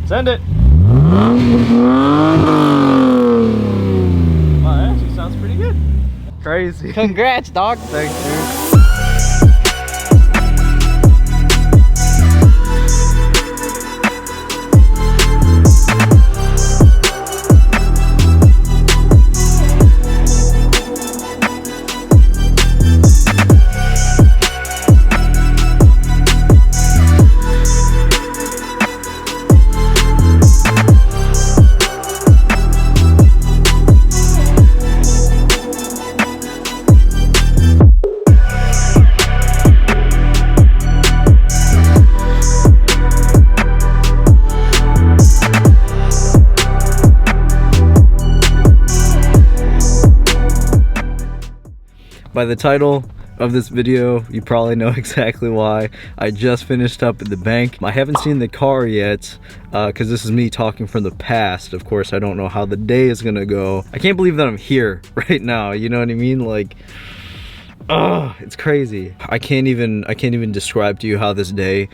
Send it. Wow, that actually sounds pretty good. Crazy. Congrats, dog. Thanks, dude. By the title of this video, you probably know exactly why. I just finished up at the bank. I haven't seen the car yet because this is me talking from the past. Of course, I don't know how the day is gonna go. I can't believe that I'm here right now, you know what I mean? Like, it's crazy. I can't even describe to you how this day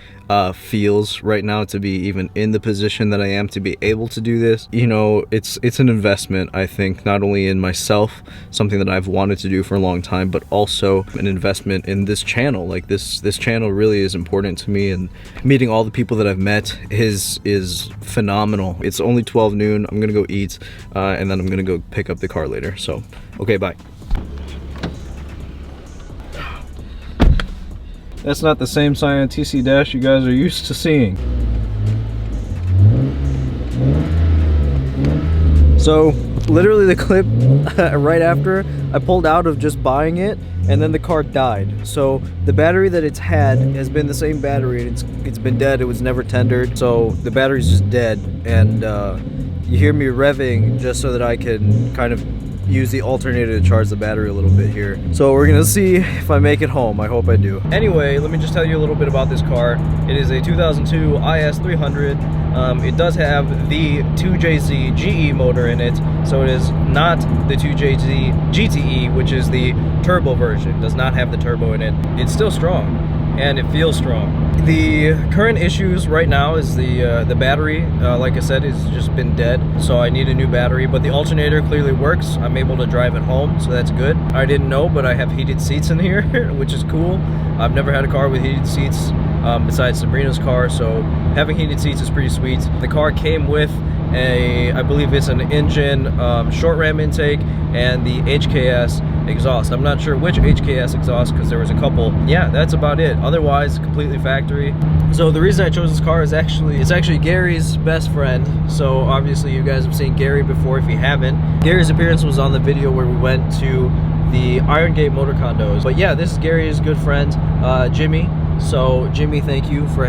feels right now, to be even in the position that I am to be able to do this. You know, it's an investment, I think, not only in myself, something that I've wanted to do for a long time, but also an investment in this channel. Like this channel really is important to me, and meeting all the people that I've met is phenomenal. It's only 12 noon. I'm gonna go eat and then I'm gonna go pick up the car later. So okay, bye. That's not the same Scion TC Dash you guys are used to seeing. So literally the clip right after I pulled out of just buying it, and then the car died. So the battery that it's had has been the same battery, and it's been dead. It was never tendered, so the battery's just dead. And you hear me revving just so that I can kind of use the alternator to charge the battery a little bit here. So we're gonna see if I make it home. I hope I do. Anyway, let me just tell you a little bit about this car. It is a 2002 IS300. It does have the 2JZ GE motor in it, so it is not the 2JZ GTE, which is the turbo version. It does not have the turbo in it. It's still strong, and it feels strong. The current issues right now is the battery, like I said, has just been dead, so I need a new battery, but the alternator clearly works. I'm able to drive it home, so that's good. I didn't know, but I have heated seats in here, which is cool. I've never had a car with heated seats besides Sabrina's car, so having heated seats is pretty sweet. The car came with I believe it's an engine short ram intake and the HKS exhaust. I'm not sure which HKS exhaust because there was a couple. Yeah, that's about it. Otherwise, completely factory. So the reason I chose this car is it's actually Gary's best friend. So obviously you guys have seen Gary before if you haven't. Gary's appearance was on the video where we went to the Iron Gate Motor Condos. But yeah, this is Gary's good friend, Jimmy. So Jimmy, thank you for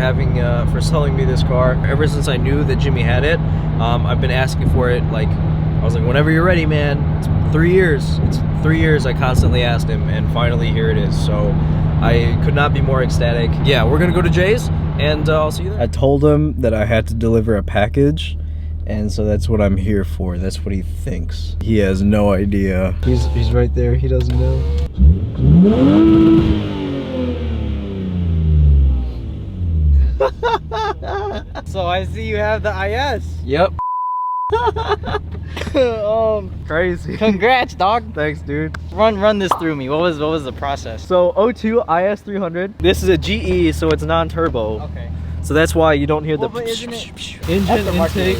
for selling me this car. Ever since I knew that Jimmy had it, I've been asking for it. Like, I was like, whenever you're ready, man. It's 3 years. It's 3 years I constantly asked him, and finally here it is. So I could not be more ecstatic. Yeah, we're gonna go to Jay's, and I'll see you there. I told him that I had to deliver a package, and so that's what I'm here for. That's what he thinks. He has no idea. He's right there. He doesn't know. So I see you have the IS. Yep. Crazy. Congrats, dog. Thanks, dude. Run this through me. What was the process? So 02 IS300. This is a GE, so it's non-turbo. Okay. So that's why you don't hear the engine intake.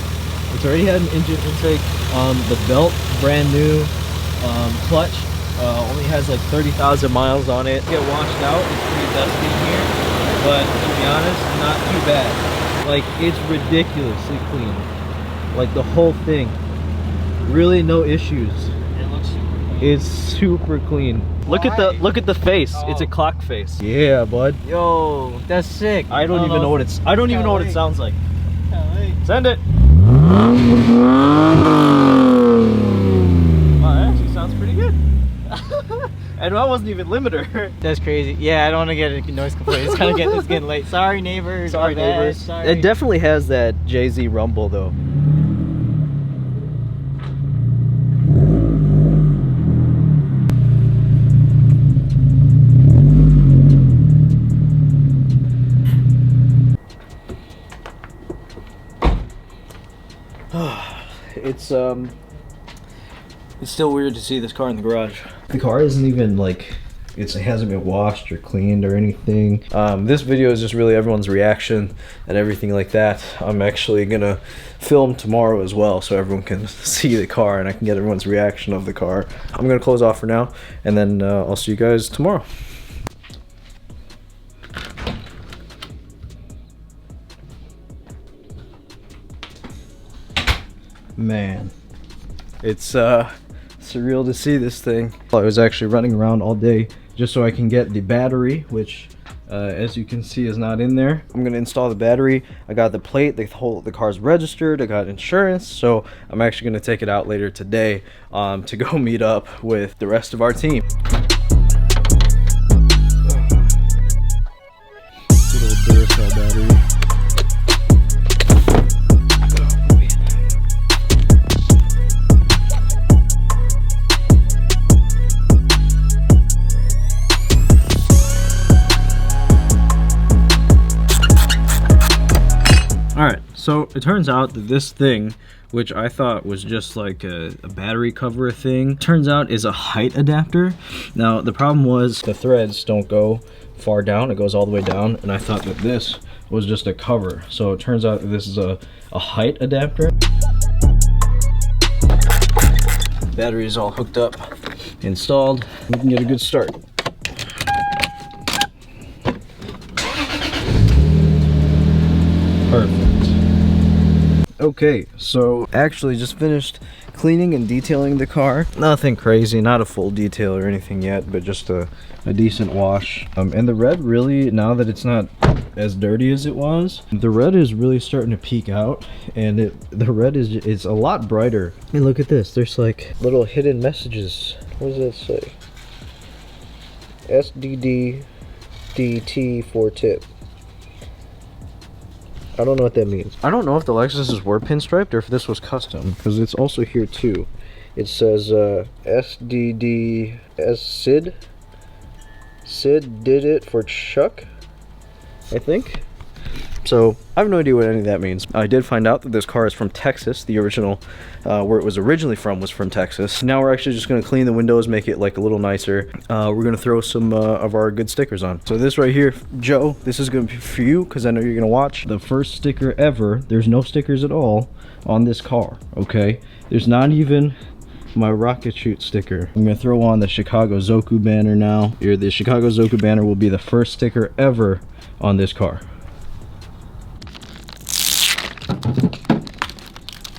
It's already had an engine intake. The belt, brand new. Clutch only has like 30,000 miles on it. Get washed out. It's pretty dusty in here, but to be honest, not too bad. Like, it's ridiculously clean. Like, the whole thing. Really no issues. It looks super clean. It's super clean. Look at the face. Oh. It's a clock face. Yeah, bud. Yo, that's sick. I don't even know what it sounds like. Send it. Wow, that actually sounds pretty good. And I wasn't even limiter. That's crazy. Yeah, I don't want to get a noise complaint. It's getting late. Sorry, neighbors. Sorry, neighbors. Sorry. It definitely has that Jay-Z rumble, though. It's still weird to see this car in the garage. The car isn't even like, it hasn't been washed or cleaned or anything. This video is just really everyone's reaction and everything like that. I'm actually gonna film tomorrow as well, so everyone can see the car and I can get everyone's reaction of the car. I'm gonna close off for now, and then I'll see you guys tomorrow. Man, it's surreal to see this thing. I was actually running around all day just so I can get the battery, which as you can see is not in there. I'm gonna install the battery. I got the plate, the car's registered, I got insurance, so I'm actually gonna take it out later today to go meet up with the rest of our team. Good old Duracell battery. Alright, so it turns out that this thing, which I thought was just like a battery cover thing, turns out is a height adapter. Now, the problem was the threads don't go far down, it goes all the way down, and I thought that this was just a cover. So it turns out that this is a height adapter. Battery is all hooked up, installed. We can get a good start. Perfect. Okay, so actually just finished cleaning and detailing the car. Nothing crazy, not a full detail or anything yet, but just a decent wash. And the red really, now that it's not as dirty as it was, the red is really starting to peek out, and the red is a lot brighter. And look at this, there's like little hidden messages. What does that say? SDDDT for tip. I don't know what that means. I don't know if the Lexuses were pinstriped or if this was custom, because it's also here too. It says SDD Sid. Sid did it for Chuck, I think. So I have no idea what any of that means. I did find out that this car is from Texas. The original, where it was originally from, was from Texas. Now we're actually just going to clean the windows, make it like a little nicer. We're going to throw some of our good stickers on. So this right here, Joe, this is going to be for you because I know you're going to watch. The first sticker ever. There's no stickers at all on this car, okay? There's not even my rocket shoot sticker. I'm going to throw on the Chicago Zoku banner now. Here, the Chicago Zoku banner will be the first sticker ever on this car.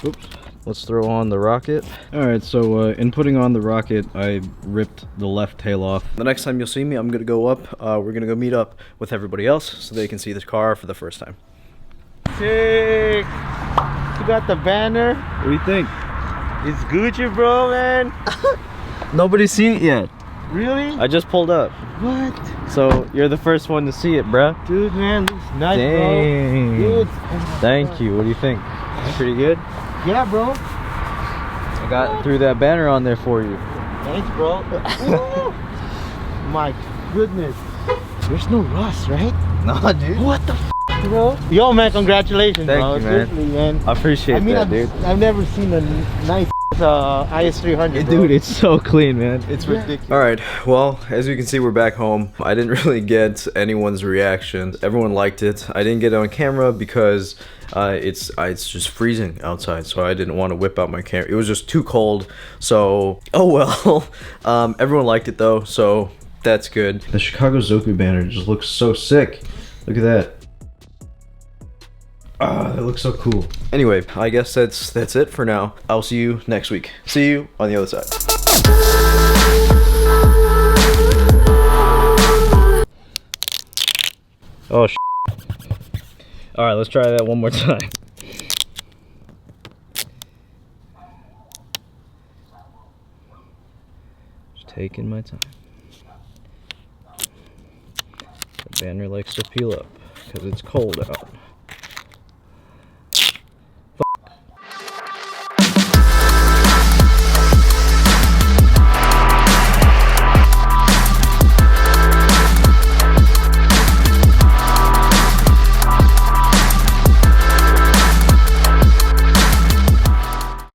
Oops. Let's throw on the rocket. Alright, so in putting on the rocket, I ripped the left tail off. The next time you'll see me, I'm gonna go up. We're gonna go meet up with everybody else so they can see this car for the first time. Sick! You got the banner? What do you think? It's Gucci, bro, man. Nobody's seen it yet. Really? I just pulled up. What? So you're the first one to see it, bruh. Dude, man, looks nice, Dang. bro. Dude. Thank you. What do you think? Pretty good? Yeah, bro. I threw that banner on there for you. Thanks, bro. My goodness. There's no rust, right? Nah, dude. What the f, bro? Yo, man, congratulations, Thank bro. you, man. Seriously, man. I appreciate that, dude. I've never seen a nice IS300, bro. Dude, it's so clean, man. It's Yeah. ridiculous. All right, well, as you can see, we're back home. I didn't really get anyone's reaction. Everyone liked it. I didn't get it on camera because it's just freezing outside, so I didn't want to whip out my camera. It was just too cold, so oh well. Everyone liked it though, so that's good. The Chicago Zoku banner just looks so sick. Look at that. Ah, that looks so cool. Anyway, I guess that's it for now. I'll see you next week. See you on the other side. Oh, all right, let's try that one more time. Just taking my time. The banner likes to peel up because it's cold out.